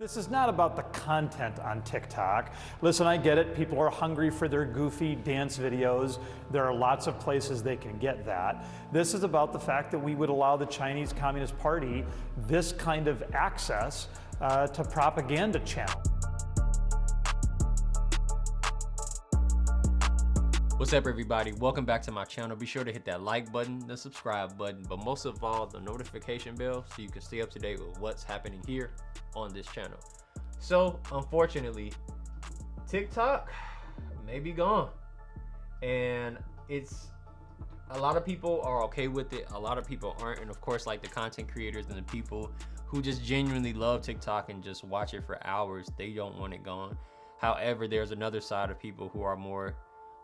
This is not about the content on TikTok. Listen, I get it. People are hungry for their goofy dance videos. There are lots of places they can get that. This is about the fact that we would allow the Chinese Communist Party this kind of access to propaganda channel. What's up, everybody? Welcome back to my channel. Be sure to hit that like button, the subscribe button, but most of all, the notification bell so you can stay up to date with what's happening here on this channel. So, unfortunately, TikTok may be gone. And a lot of people are okay with it. A lot of people aren't. And of course, like the content creators and the people who just genuinely love TikTok and just watch it for hours, they don't want it gone. However, there's another side of people who are a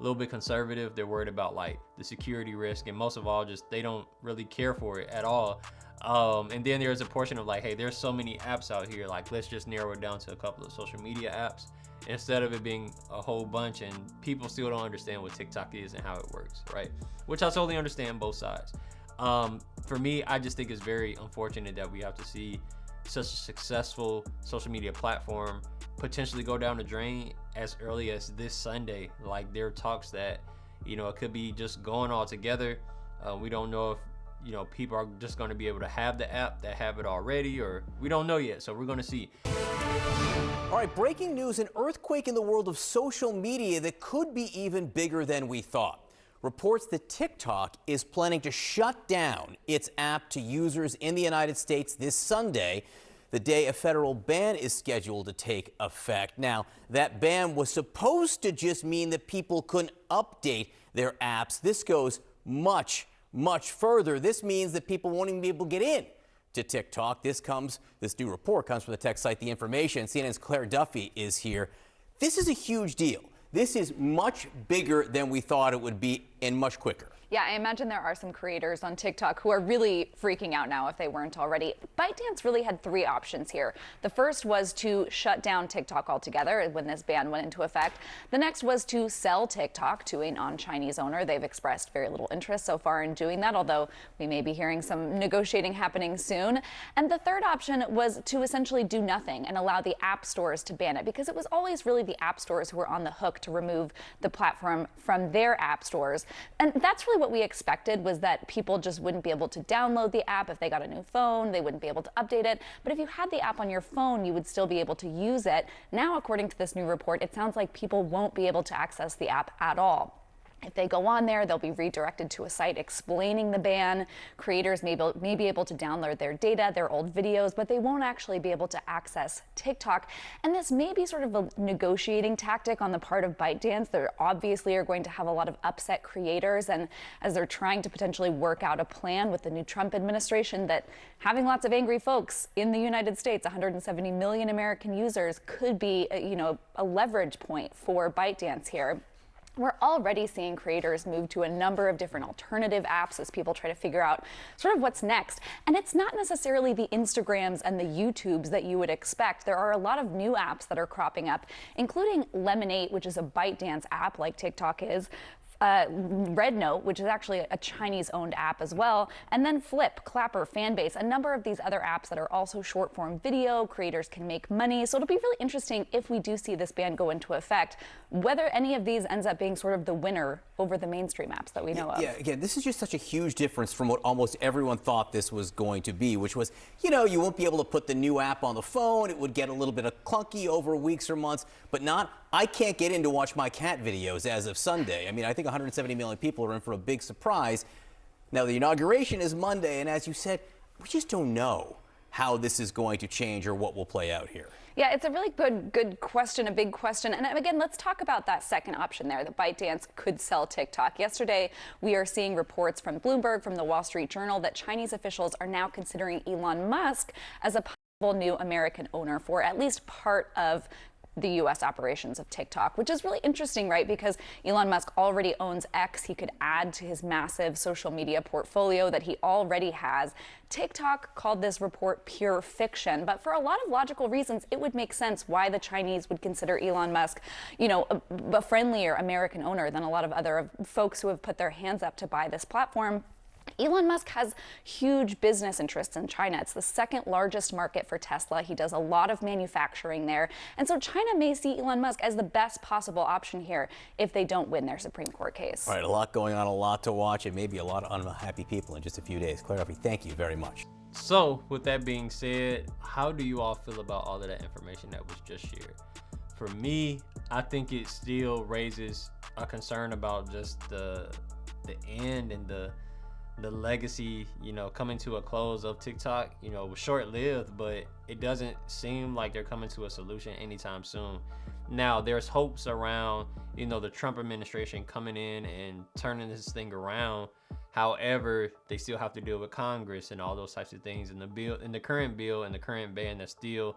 little bit conservative. They're worried about like the security risk, and most of all, just they don't really care for it at all. And then there's a portion of like, hey, there's so many apps out here, like let's just narrow it down to a couple of social media apps instead of it being a whole bunch. And people still don't understand what TikTok is and how it works, right? Which I totally understand both sides. For me, I just think it's very unfortunate that we have to see such a successful social media platform potentially go down the drain as early as this Sunday. Like, there are talks that, you know, it could be just going all together. We don't know if, you know, people are just going to be able to have the app that have it already, or we don't know yet. So we're going to see. All right, breaking news, an earthquake in the world of social media that could be even bigger than we thought. Reports that TikTok is planning to shut down its app to users in the United States this Sunday, the day a federal ban is scheduled to take effect. Now, that ban was supposed to just mean that people couldn't update their apps. This goes much further. This means that people won't even be able to get in to TikTok. This new report comes from the tech site The Information. CNN's Claire Duffy is here. This is a huge deal. This is much bigger than we thought it would be, and much quicker. Yeah, I imagine there are some creators on TikTok who are really freaking out now if they weren't already. ByteDance really had three options here. The first was to shut down TikTok altogether when this ban went into effect. The next was to sell TikTok to a non-Chinese owner. They've expressed very little interest so far in doing that, although we may be hearing some negotiating happening soon. And the third option was to essentially do nothing and allow the app stores to ban it, because it was always really the app stores who were on the hook to remove the platform from their app stores. And that's really what we expected, was that people just wouldn't be able to download the app if they got a new phone. They wouldn't be able to update it. But if you had the app on your phone, you would still be able to use it. Now, according to this new report, it sounds like people won't be able to access the app at all. If they go on there, they'll be redirected to a site explaining the ban. Creators may be able to download their data, their old videos, but they won't actually be able to access TikTok. And this may be sort of a negotiating tactic on the part of ByteDance. They obviously are going to have a lot of upset creators, and as they're trying to potentially work out a plan with the new Trump administration, that having lots of angry folks in the United States, 170 million American users, could be a leverage point for ByteDance here. We're already seeing creators move to a number of different alternative apps as people try to figure out sort of what's next. And it's not necessarily the Instagrams and the YouTubes that you would expect. There are a lot of new apps that are cropping up, including Lemon8, which is a ByteDance app like TikTok is. Rednote, which is actually a Chinese-owned app as well, and then Flip, Clapper, Fanbase, a number of these other apps that are also short-form video. Creators can make money, so it'll be really interesting if we do see this ban go into effect, whether any of these ends up being sort of the winner over the mainstream apps that we know of. Yeah, again, this is just such a huge difference from what almost everyone thought this was going to be, which was, you won't be able to put the new app on the phone. It would get a little bit of clunky over weeks or months, but not, I can't get in to watch my cat videos as of Sunday. I mean, I think 170 million people are in for a big surprise. Now, the inauguration is Monday, and as you said, we just don't know how this is going to change or what will play out here. Yeah, it's a really good question, a big question. And again, let's talk about that second option there, that ByteDance could sell TikTok. Yesterday, we are seeing reports from Bloomberg, from the Wall Street Journal, that Chinese officials are now considering Elon Musk as a possible new American owner for at least part of the U.S. operations of TikTok, which is really interesting, right? Because Elon Musk already owns X. He could add to his massive social media portfolio that he already has. TikTok called this report pure fiction, but for a lot of logical reasons, it would make sense why the Chinese would consider Elon Musk, a friendlier American owner than a lot of other folks who have put their hands up to buy this platform. Elon Musk has huge business interests in China. It's the second largest market for Tesla. He does a lot of manufacturing there. And so China may see Elon Musk as the best possible option here if they don't win their Supreme Court case. All right, a lot going on, a lot to watch, and maybe a lot of unhappy people in just a few days. Claire Duffy, thank you very much. So with that being said, how do you all feel about all of that information that was just shared? For me, I think it still raises a concern about just the end and the legacy, coming to a close of TikTok. It was short-lived, but it doesn't seem like they're coming to a solution anytime soon. Now, there's hopes around, the Trump administration coming in and turning this thing around. However, they still have to deal with Congress and all those types of things. And the current bill and the current ban that's still,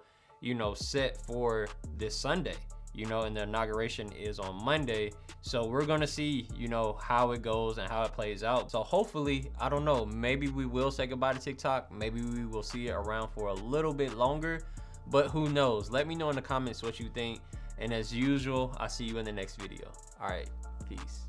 set for this Sunday. And the inauguration is on Monday. So we're going to see, how it goes and how it plays out. So hopefully, I don't know, maybe we will say goodbye to TikTok. Maybe we will see it around for a little bit longer, but who knows? Let me know in the comments what you think. And as usual, I'll see you in the next video. All right, peace.